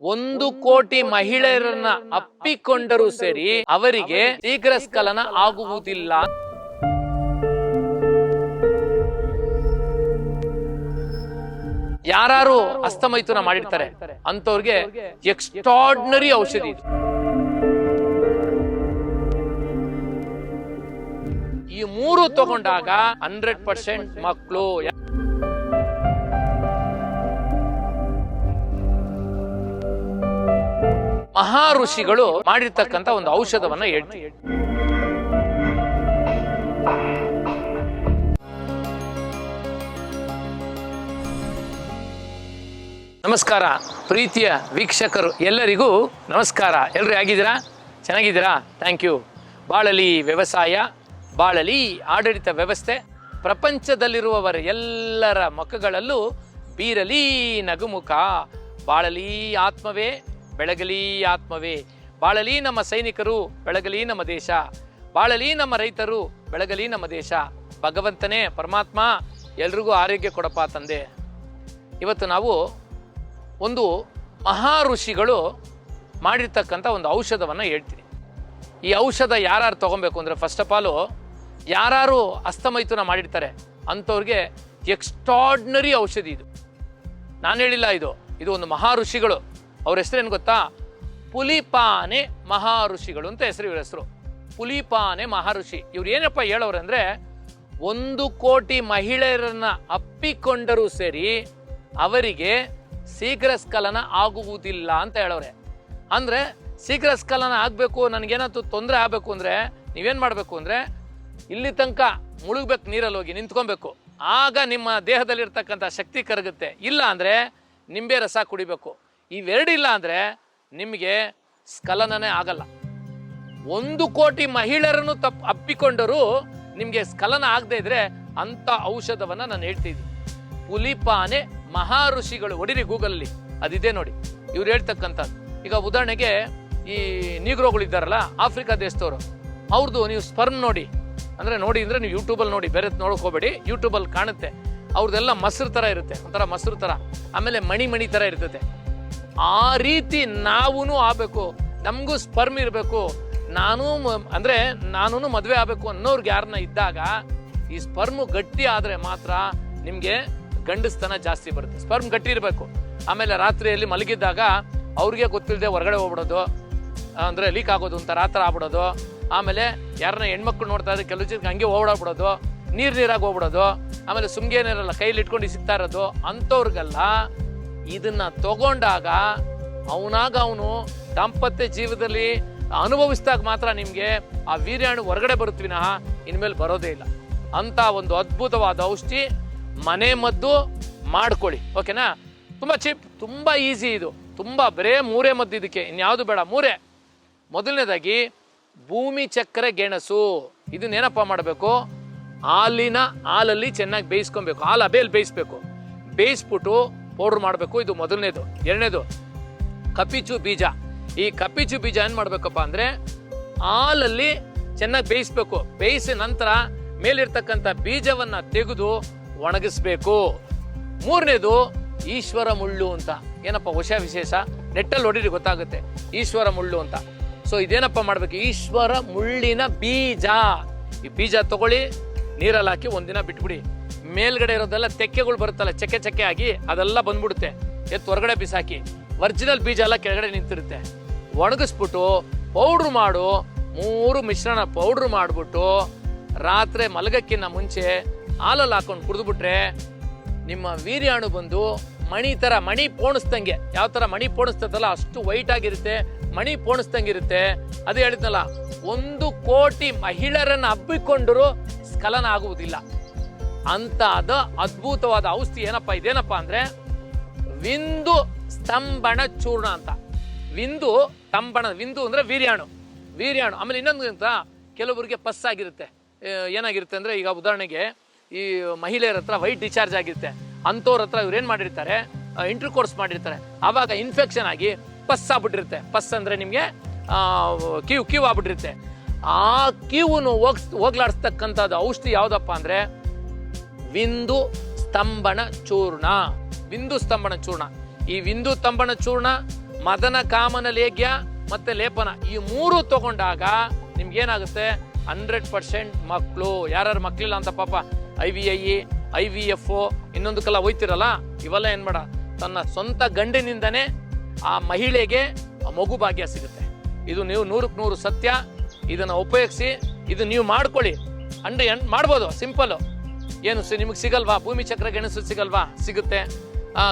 1 ಕೋಟಿ ಮಹಿಳೆಯರನ್ನ ಅಪ್ಪಿಕೊಂಡರೂ ಸರಿ ಅವರಿಗೆ ಶೀಘ್ರ ಸ್ಖಲನ ಆಗುವುದಿಲ್ಲ. ಯಾರು ಹಸ್ತಮೈಥುನ ಮಾಡಿರ್ತಾರೆ ಅಂತವ್ರಿಗೆ ಎಕ್ಸ್ಟ್ರಾರ್ಡಿನರಿ ಔಷಧಿ ಇದು. ಈ 3 ತಗೊಂಡಾಗ 100% ಮಕ್ಕಳು. ಮಹಾ ಋಷಿಗಳು ಮಾಡಿರ್ತಕ್ಕಂಥ ಒಂದು ಔಷಧವನ್ನ ಹೇಳ್ತೀವಿ. ನಮಸ್ಕಾರ ಪ್ರೀತಿಯ ವೀಕ್ಷಕರು ಎಲ್ಲರಿಗೂ ನಮಸ್ಕಾರ. ಎಲ್ಲರೂ ಹೇಗಿದ್ದೀರಾ? ಚೆನ್ನಾಗಿದ್ದೀರಾ? Thank you. ಬಾಳಲಿ ವ್ಯವಸಾಯ, ಬಾಳಲಿ ಆಡಳಿತ ವ್ಯವಸ್ಥೆ, ಪ್ರಪಂಚದಲ್ಲಿರುವವರ ಎಲ್ಲರ ಮುಖಗಳಲ್ಲೂ ಬೀರಲಿ ನಗುಮುಖ. ಬಾಳಲಿ ಆತ್ಮವೇ, ಬೆಳಗಲಿ ಆತ್ಮವೇ. ಬಾಳಲಿ ನಮ್ಮ ಸೈನಿಕರು, ಬೆಳಗಲಿ ನಮ್ಮ ದೇಶ. ಬಾಳಲಿ ನಮ್ಮ ರೈತರು, ಬೆಳಗಲಿ ನಮ್ಮ ದೇಶ. ಭಗವಂತನೇ ಪರಮಾತ್ಮ ಎಲ್ರಿಗೂ ಆರೋಗ್ಯ ಕೊಡಪ್ಪ ತಂದೆ. ಇವತ್ತು ನಾವು ಒಂದು ಮಹಾ ಋಷಿಗಳು ಮಾಡಿರ್ತಕ್ಕಂಥ ಒಂದು ಔಷಧವನ್ನು ಹೇಳ್ತೀನಿ. ಈ ಔಷಧ ಯಾರು ತೊಗೊಬೇಕು ಅಂದರೆ, ಫಸ್ಟ್ ಆಫ್ ಆಲು ಯಾರು ಹಸ್ತಮೈಥುನ ಮಾಡಿರ್ತಾರೆ ಅಂಥವ್ರಿಗೆ ಎಕ್ಸ್ಟ್ರಾರ್ಡಿನರಿ ಔಷಧಿ ಇದು. ನಾನು ಹೇಳಿಲ್ಲ, ಇದು ಒಂದು ಮಹಾ ಋಷಿಗಳು. ಅವ್ರ ಹೆಸರೇನು ಗೊತ್ತಾ? ಪುಲಿಪಾನೆ ಮಹಾಋಷಿಗಳು ಅಂತ ಹೆಸರು. ಇವ್ರ ಹೆಸರು ಪುಲಿಪಾನೆ ಮಹರ್ಷಿ. ಇವ್ರು ಏನಪ್ಪ ಹೇಳೋರು ಅಂದರೆ, 1 ಕೋಟಿ ಮಹಿಳೆಯರನ್ನ ಅಪ್ಪಿಕೊಂಡರೂ ಸರಿ ಅವರಿಗೆ ಶೀಘ್ರ ಸ್ಖಲನ ಆಗುವುದಿಲ್ಲ ಅಂತ ಹೇಳೋರೆ. ಅಂದರೆ ಶೀಘ್ರ ಸ್ಖಲನ ಆಗಬೇಕು, ನನಗೇನಾದ್ರು ತೊಂದರೆ ಆಗಬೇಕು ಅಂದರೆ ನೀವೇನು ಮಾಡಬೇಕು ಅಂದರೆ, ಇಲ್ಲಿ ತನಕ ಮುಳುಗಬೇಕು, ನೀರಲ್ಲಿ ಹೋಗಿ ನಿಂತ್ಕೊಬೇಕು. ಆಗ ನಿಮ್ಮ ದೇಹದಲ್ಲಿರ್ತಕ್ಕಂಥ ಶಕ್ತಿ ಕರಗುತ್ತೆ. ಇಲ್ಲ ಅಂದರೆ ನಿಂಬೆ ರಸ ಕುಡಿಬೇಕು. ಇವೆರಡಿಲ್ಲ ಅಂದರೆ ನಿಮಗೆ ಸ್ಖಲನನೇ ಆಗಲ್ಲ. 1 ಕೋಟಿ ಮಹಿಳೆಯರನ್ನು ಅಪ್ಪಿಕೊಂಡರೂ ನಿಮಗೆ ಸ್ಖಲನ ಆಗದೆ ಇದ್ರೆ ಅಂಥ ಔಷಧವನ್ನು ನಾನು ಹೇಳ್ತಿದ್ದೀನಿ. ಪುಲಿಪಾನೆ ಮಹಾಋಷಿಗಳು, ಹೊಡಿರಿ ಗೂಗಲಲ್ಲಿ, ಅದಿದೆ ನೋಡಿ. ಇವ್ರು ಹೇಳ್ತಕ್ಕಂಥದ್ದು. ಈಗ ಉದಾಹರಣೆಗೆ ಈ ನೀಗ್ರೋಗಳಿದ್ದಾರಲ್ಲ, ಆಫ್ರಿಕಾ ದೇಶದವರು, ಅವ್ರದ್ದು ನೀವು ಸ್ಪರ್ಮ್ ನೋಡಿ ಅಂದರೆ ನೀವು ಯೂಟ್ಯೂಬಲ್ಲಿ ನೋಡಿ, ಬೇರೆ ನೋಡೋಕೆ ಹೋಗಬೇಡಿ, ಯೂಟ್ಯೂಬಲ್ಲಿ ಕಾಣುತ್ತೆ. ಅವ್ರದ್ದೆಲ್ಲ ಮೊಸರು ಥರ ಇರುತ್ತೆ, ಒಂಥರ ಮೊಸರು ಥರ, ಆಮೇಲೆ ಮಣಿ ಥರ ಇರ್ತದೆ. ಆ ರೀತಿ ನಾವೂ ಆಗಬೇಕು, ನಮಗೂ ಸ್ಪರ್ಮ್ ಇರಬೇಕು, ನಾನು ಮದುವೆ ಆಗಬೇಕು ಅನ್ನೋರ್ಗೆ ಯಾರನ್ನ ಇದ್ದಾಗ ಈ ಸ್ಪರ್ಮು ಗಟ್ಟಿ ಆದರೆ ಮಾತ್ರ ನಿಮಗೆ ಗಂಡಸ್ತನ ಜಾಸ್ತಿ ಬರುತ್ತೆ. ಸ್ಪರ್ಮ್ ಗಟ್ಟಿ ಇರಬೇಕು. ಆಮೇಲೆ ರಾತ್ರಿಯಲ್ಲಿ ಮಲಗಿದ್ದಾಗ ಅವ್ರಿಗೆ ಗೊತ್ತಿಲ್ಲದೆ ಹೊರಗಡೆ ಹೋಗ್ಬಿಡೋದು, ಅಂದರೆ ಲೀಕ್ ಆಗೋದು, ಒಂಥರ ಆ ಥರ ಆಗ್ಬಿಡೋದು. ಆಮೇಲೆ ಯಾರನ್ನ ಹೆಣ್ಮಕ್ಳು ನೋಡ್ತಾ ಇದ್ರೆ ಕೆಲವು ಜನ ಹಂಗೆ ಓಡಾಡ್ಬಿಡೋದು, ನೀರಾಗಿ ಹೋಗ್ಬಿಡೋದು. ಆಮೇಲೆ ಸುಮ್ಗೇನಿರಲ್ಲ, ಕೈಲಿ ಇಟ್ಕೊಂಡು ಸಿಗ್ತಾ ಇರೋದು. ಅಂಥವ್ರಿಗೆಲ್ಲ ಇದನ್ನ ತಗೊಂಡಾಗ ಅವನು ದಾಂಪತ್ಯ ಜೀವನದಲ್ಲಿ ಅನುಭವಿಸಿದಾಗ ಮಾತ್ರ ನಿಮಗೆ ಆ ವೀರ್ಯಾಣು ಹೊರಗಡೆ ಬರುತ್ವಿನಃ ಇನ್ಮೇಲೆ ಬರೋದೇ ಇಲ್ಲ. ಅಂತ ಒಂದು ಅದ್ಭುತವಾದ ಔಷಧಿ ಮನೆ ಮದ್ದು ಮಾಡ್ಕೊಳ್ಳಿ, ಓಕೆನಾ? ತುಂಬ ಚೀಪ್, ತುಂಬ ಈಸಿ ಇದು. ತುಂಬ ಬರೇ 3 ಮದ್ದು ಇದಕ್ಕೆ, ಇನ್ಯಾವುದು ಬೇಡ, 3. ಮೊದಲನೇದಾಗಿ ಭೂಮಿ ಚಕ್ರೆ ಗೆಣಸು. ಇದನ್ನೇನಪ್ಪ ಮಾಡಬೇಕು? ಹಾಲಲ್ಲಿ ಚೆನ್ನಾಗಿ ಬೇಯಿಸ್ಕೊಬೇಕು. ಹಾಲು ಹಬೆಯಲ್ಲಿ ಬೇಯಿಸ್ಬೇಕು. ಬೇಯಿಸ್ಬಿಟ್ಟು ಪೌಡ್ರ್ ಮಾಡಬೇಕು. ಇದು ಮೊದಲನೇದು. ಎರಡನೇದು ಕಪಿಚು ಬೀಜ. ಈ ಕಪಿಚು ಬೀಜ ಏನು ಮಾಡಬೇಕಪ್ಪ ಅಂದರೆ, ಹಾಲಲ್ಲಿ ಚೆನ್ನಾಗಿ ಬೇಯಿಸ್ಬೇಕು. ಬೇಯಿಸಿದ ನಂತರ ಮೇಲಿರ್ತಕ್ಕಂಥ ಬೀಜವನ್ನು ತೆಗೆದು ಒಣಗಿಸ್ಬೇಕು. 3ನೇದು ಈಶ್ವರ ಮುಳ್ಳು ಅಂತ. ಏನಪ್ಪ ಹೊಸ ವಿಶೇಷ, ನೆಟ್ಟಲ್ಲಿ ಹೊಡಿರಿ ಗೊತ್ತಾಗುತ್ತೆ, ಈಶ್ವರ ಮುಳ್ಳು ಅಂತ. ಸೊ ಇದೇನಪ್ಪ ಮಾಡಬೇಕು? ಈಶ್ವರ ಮುಳ್ಳಿನ ಬೀಜ. ಈ ಬೀಜ ತಗೊಳ್ಳಿ, ನೀರಲ್ಲಿ ಹಾಕಿ 1 ದಿನ ಬಿಟ್ಬಿಡಿ. ಮೇಲ್ಗಡೆ ಇರೋದೆಲ್ಲ ತೆಕ್ಕೆಗಳು ಬರುತ್ತಲ್ಲ, ಚೆಕ್ಕೆ ಆಗಿ ಅದೆಲ್ಲ ಬಂದ್ಬಿಡುತ್ತೆ. ಎತ್ತು ಹೊರಗಡೆ ಬಿಸಾಕಿ. ಒರಿಜಿನಲ್ ಬೀಜ ಎಲ್ಲ ಕೆಳಗಡೆ ನಿಂತಿರುತ್ತೆ. ಒಣಗಿಸ್ಬಿಟ್ಟು ಪೌಡ್ರ್ ಮಾಡು. 3 ಮಿಶ್ರಣ ಪೌಡ್ರ್ ಮಾಡಿಬಿಟ್ಟು ರಾತ್ರಿ ಮಲಗಕ್ಕಿಂತ ಮುಂಚೆ ಹಾಲಲ್ಲಿ ಹಾಕೊಂಡು ಕುಡಿದ್ಬಿಟ್ರೆ ನಿಮ್ಮ ವೀರ್ಯಾಣು ಬಂದು ಮಣಿ ಪೋಣಿಸ್ದಂಗೆ, ಯಾವ ಥರ ಮಣಿ ಪೋಣಿಸ್ತದಲ್ಲ ಅಷ್ಟು ವೈಟ್ ಆಗಿರುತ್ತೆ, ಮಣಿ ಪೋಣಿಸ್ದಂಗಿರುತ್ತೆ. ಅದು ಹೇಳಿದ್ನಲ್ಲ, 1 ಕೋಟಿ ಮಹಿಳೆಯರನ್ನು ಹಬ್ಬಿಕೊಂಡರೂ ಸ್ಖಲನ ಆಗುವುದಿಲ್ಲ ಅಂತ. ಅದು ಅದ್ಭುತವಾದ ಔಷಧಿ. ಇದೇನಪ್ಪ ಅಂದರೆ ವಿಂದು ಸ್ತಂಭನ ಚೂರ್ಣ ಅಂತ. ವಿಂದು ಅಂದರೆ ವೀರ್ಯಾಣು. ಆಮೇಲೆ ಇನ್ನೊಂದು ಅಂತ, ಕೆಲವರಿಗೆ ಪಸ್ ಆಗಿರುತ್ತೆ. ಏನಾಗಿರುತ್ತೆ ಅಂದರೆ, ಈಗ ಉದಾಹರಣೆಗೆ ಈ ಮಹಿಳೆಯರ ಹತ್ರ ವೈಟ್ ಡಿಸ್ಚಾರ್ಜ್ ಆಗಿರುತ್ತೆ. ಅಂಥವ್ರ ಹತ್ರ ಇವ್ರು ಏನು ಮಾಡಿರ್ತಾರೆ, ಇಂಟರ್ಕೋರ್ಸ್ ಮಾಡಿರ್ತಾರೆ. ಆವಾಗ ಇನ್ಫೆಕ್ಷನ್ ಆಗಿ ಪಸ್ ಆಗ್ಬಿಟ್ಟಿರುತ್ತೆ. ಪಸ್ ಅಂದರೆ ನಿಮಗೆ ಕ್ಯೂ ಆಗ್ಬಿಟ್ಟಿರುತ್ತೆ. ಆ ಕ್ಯೂವನ್ನು ಹೋಗ್ಲಾಡಿಸ್ತಕ್ಕಂಥದ್ದು ಔಷಧಿ ಯಾವುದಪ್ಪ ಅಂದರೆ ವಿಂದು ಸ್ತಂಭನ ಚೂರ್ಣ. ಈ ವಿಂದು ಸ್ತಂಭನ ಚೂರ್ಣ ಮದನ ಕಾಮನ ಲೇಗ್ಯ ಮತ್ತೆ ಲೇಪನ ಈ 3 ತಗೊಂಡಾಗ ನಿಮ್ಗೆ ಏನಾಗುತ್ತೆ 100% ಮಕ್ಕಳು. ಯಾರು ಮಕ್ಕಳಿಲ್ಲ ಅಂತ ಪಾಪ IVI IVF ಇನ್ನೊಂದಕ್ಕೆಲ್ಲ ಹೋಯ್ತಿರಲ್ಲ, ಇವೆಲ್ಲ ಏನ್ ಮಾಡ ತನ್ನ ಸ್ವಂತ ಗಂಡಿನಿಂದನೇ ಆ ಮಹಿಳೆಗೆ ಮಗು ಭಾಗ್ಯ ಸಿಗುತ್ತೆ. ಇದು ನೀವು 100ಕ್ಕೆ 100 ಸತ್ಯ. ಇದನ್ನ ಉಪಯೋಗಿಸಿ, ಇದು ನೀವು ಮಾಡ್ಕೊಳ್ಳಿ. ಮಾಡ್ಬೋದು, ಸಿಂಪಲ್. ಏನು ನಿಮಗೆ ಸಿಗಲ್ವಾ? ಭೂಮಿ ಚಕ್ರ ಗೆಣಸು ಸಿಗಲ್ವಾ? ಸಿಗುತ್ತೆ.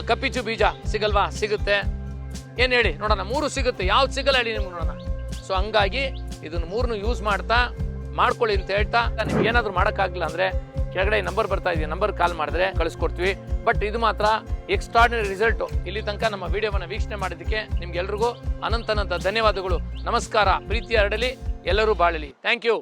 ಕಪ್ಪಿಚು ಬೀಜ ಸಿಗಲ್ವಾ? ಸಿಗುತ್ತೆ. ಏನ್ ಹೇಳಿ ನೋಡೋಣ, 3 ಸಿಗುತ್ತೆ. ಯಾವ್ದು ಸಿಗಲ್ಲ ಹೇಳಿ ನಿಮ್ಗೆ ನೋಡೋಣ. ಸೊ ಹಂಗಾಗಿ ಇದನ್ನ 3 ಯೂಸ್ ಮಾಡ್ಕೊಳ್ಳಿ ಅಂತ ಹೇಳ್ತಾ, ನಿಮ್ಗೆ ಏನಾದ್ರು ಮಾಡೋಕ್ಕಾಗಲಿಲ್ಲ ಅಂದ್ರೆ ಕೆಳಗಡೆ ನಂಬರ್ ಬರ್ತಾ ಇದೆಯಾ, ನಂಬರ್ ಕಾಲ್ ಮಾಡಿದ್ರೆ ಕಳಿಸ್ಕೊಡ್ತೀವಿ. ಬಟ್ ಇದು ಮಾತ್ರ ಎಕ್ಸ್ಟ್ರಾರ್ಡಿನರಿ ರಿಸಲ್ಟ್. ಇಲ್ಲಿ ತನಕ ನಮ್ಮ ವಿಡಿಯೋವನ್ನು ವೀಕ್ಷಣೆ ಮಾಡಿದ್ದಕ್ಕೆ ನಿಮ್ಗೆಲ್ರಿಗೂ ಅನಂತ ಧನ್ಯವಾದಗಳು. ನಮಸ್ಕಾರ. ಪ್ರೀತಿ ಹರಡಲಿ, ಎಲ್ಲರೂ ಬಾಳಲಿ. Thank you.